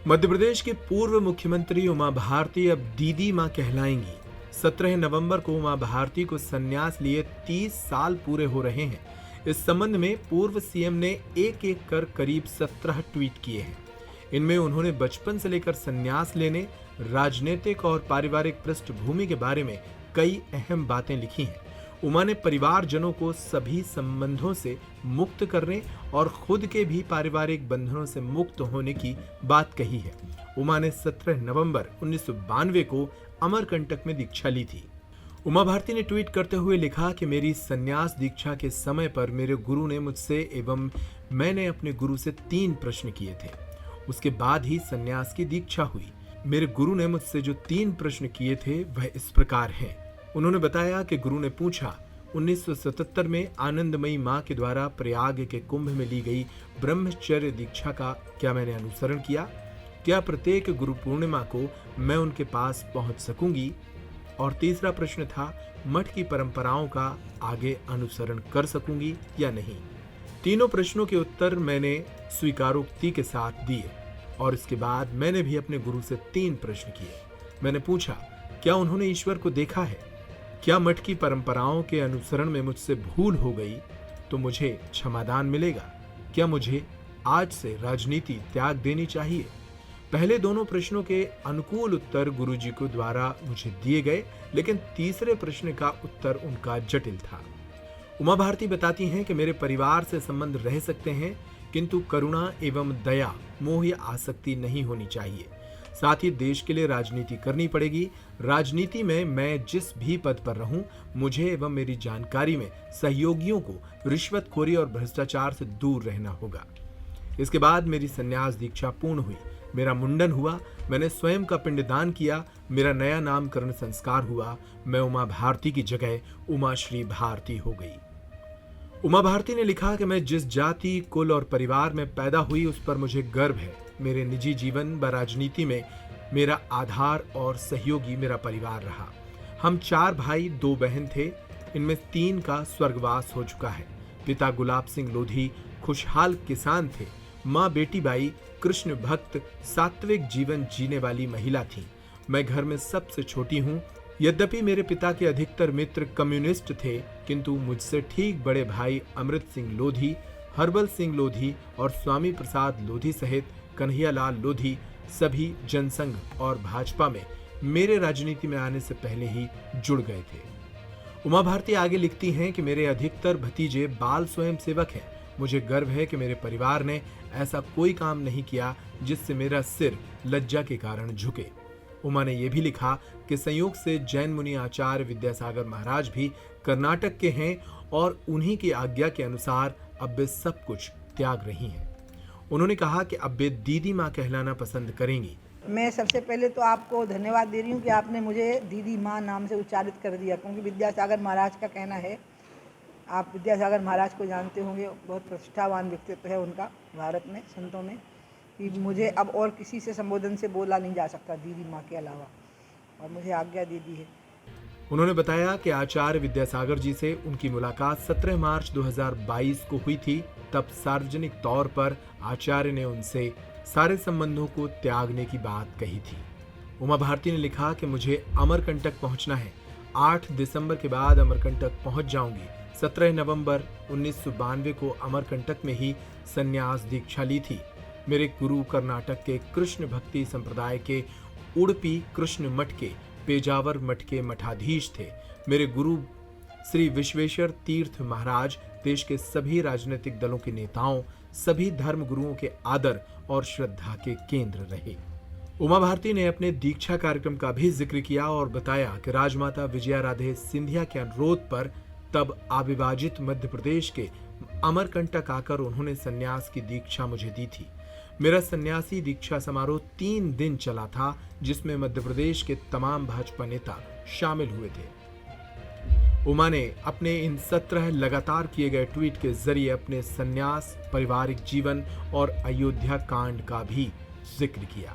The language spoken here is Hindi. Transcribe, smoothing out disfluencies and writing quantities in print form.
मध्य प्रदेश की पूर्व मुख्यमंत्री उमा भारती अब दीदी मां कहलाएंगी। 17 नवंबर को उमा भारती को संन्यास लिए 30 साल पूरे हो रहे हैं। इस संबंध में पूर्व सीएम ने एक एक कर करीब 17 ट्वीट किए हैं। इनमें उन्होंने बचपन से लेकर संन्यास लेने, राजनीतिक और पारिवारिक पृष्ठभूमि के बारे में कई अहम बातें लिखी हैं। उमा ने परिवारजनों को सभी संबंधों से मुक्त करने और खुद के भी पारिवारिक बंधनों से मुक्त होने की बात कही है। उमा ने 17 नवंबर 1992 को अमरकंटक में दीक्षा ली थी। उमा भारती ने ट्वीट करते हुए लिखा कि मेरी संन्यास दीक्षा के समय पर मेरे गुरु ने मुझसे एवं मैंने अपने गुरु से 3 प्रश्न किए थे। उसके बाद ही संन्यास की दीक्षा हुई। मेरे गुरु ने मुझसे जो 3 प्रश्न किए थे वह इस प्रकार हैं। उन्होंने बताया कि गुरु ने पूछा, 1977 में आनंदमयी मां के द्वारा प्रयाग के कुंभ में ली गई ब्रह्मचर्य दीक्षा का क्या मैंने अनुसरण किया? क्या प्रत्येक गुरु पूर्णिमा को मैं उनके पास पहुंच सकूंगी? और तीसरा प्रश्न था, मठ की परंपराओं का आगे अनुसरण कर सकूंगी या नहीं? तीनों प्रश्नों के उत्तर मैंने स्वीकारोक्ति के साथ दिए और इसके बाद मैंने भी अपने गुरु से 3 प्रश्न किए। मैंने पूछा, क्या उन्होंने ईश्वर को देखा है? क्या मठ की परंपराओं के अनुसरण में मुझसे भूल हो गई तो मुझे क्षमादान मिलेगा? क्या मुझे आज से राजनीति त्याग देनी चाहिए? पहले दोनों प्रश्नों के अनुकूल उत्तर गुरुजी को द्वारा मुझे दिए गए, लेकिन तीसरे प्रश्न का उत्तर उनका जटिल था। उमा भारती बताती हैं कि मेरे परिवार से संबंध रह सकते हैं, किंतु करुणा एवं दया, मोह या आसक्ति नहीं होनी चाहिए। साथ ही देश के लिए राजनीति करनी पड़ेगी। राजनीति में मैं जिस भी पद पर रहूं, मुझे एवं मेरी जानकारी में सहयोगियों को रिश्वतखोरी और भ्रष्टाचार से दूर रहना होगा। इसके बाद मेरी संन्यास दीक्षा पूर्ण हुई। मेरा मुंडन हुआ, मैंने स्वयं का पिंडदान किया, मेरा नया नामकरण संस्कार हुआ। मैं उमा भारती की जगह उमा श्री भारती हो गई। उमा भारती ने लिखा कि मैं जिस जाति, कुल और परिवार में पैदा हुई उस पर मुझे गर्व है। मेरे निजी जीवन व राजनीति में मेरा आधार और सहयोगी मेरा परिवार रहा। हम 4 भाई 2 बहन थे, इनमें 3 का स्वर्गवास हो चुका है। पिता गुलाब सिंह लोधी खुशहाल किसान थे। माँ बेटी बाई कृष्ण भक्त सात्विक जीवन जीने वाली महिला थी। मैं घर में सबसे छोटी हूँ। यद्यपि मेरे पिता के अधिकतर मित्र कम्युनिस्ट थे, किंतु मुझसे ठीक बड़े भाई अमृत सिंह लोधी, हरबल सिंह लोधी और स्वामी प्रसाद लोधी सहित कन्हैयालाल लोधी सभी जनसंघ और भाजपा में मेरे राजनीति में आने से पहले ही जुड़ गए थे। उमा भारती आगे लिखती हैं कि मेरे अधिकतर भतीजे बाल स्वयंसेवक हैं। मुझे गर्व है कि मेरे परिवार ने ऐसा कोई काम नहीं किया जिससे मेरा सिर लज्जा के कारण झुके। उमा ने यह भी लिखा कि संयोग से जैन मुनि आचार्य विद्यासागर महाराज भी कर्नाटक के हैं और उन्हीं की आज्ञा के अनुसार अब वे सब कुछ त्याग रही हैं। उन्होंने कहा कि अब वे दीदी माँ कहलाना पसंद करेंगी। मैं सबसे पहले तो आपको धन्यवाद दे रही हूँ कि आपने मुझे दीदी माँ नाम से उच्चारित कर दिया, क्योंकि विद्यासागर महाराज का कहना है, आप विद्यासागर महाराज को जानते होंगे, बहुत प्रतिष्ठावान व्यक्तित्व है उनका भारत में संतों में, कि मुझे अब और किसी से संबोधन से बोला नहीं जा सकता दीदी माँ के अलावा, और मुझे आज्ञा दे दी है। उन्होंने बताया कि आचार्य विद्यासागर जी से उनकी मुलाकात 17 मार्च 2022 को हुई थी। तब सार्वजनिक तौर पर आचार्य ने उनसे सारे संबंधों को त्यागने की बात कही थी। उमा भारती ने लिखा कि मुझे अमरकंटक पहुंचना है। 8 दिसंबर के बाद अमरकंटक पहुंच जाऊंगी। 17 नवंबर 1992 को अमरकंटक में ही संन्यास दीक्षा ली थी। मेरे गुरु कर्नाटक के कृष्ण भक्ति संप्रदाय के उडुपी कृष्ण मठ के पेजावर मठ के मठाधीश थे। मेरे गुरु श्री विश्वेश्वर तीर्थ महाराज देश के सभी राजनीतिक दलों के नेताओं, सभी धर्म गुरुओं के आदर और श्रद्धा के केंद्र रहे। उमा भारती ने अपने दीक्षा कार्यक्रम का भी जिक्र किया और बताया कि राजमाता विजया राधे सिंधिया के अनुरोध पर तब अविभाजित मध्य प्रदेश के अमरकंटक आकर उन्होंने संन्यास की दीक्षा मुझे दी थी। मेरा सन्यासी दीक्षा समारोह 3 दिन चला था, जिसमें मध्य प्रदेश के तमाम भाजपा नेता शामिल हुए थे। उमा ने अपने इन 17 लगातार किए गए ट्वीट के जरिए अपने संन्यास, पारिवारिक जीवन और अयोध्या कांड का भी जिक्र किया।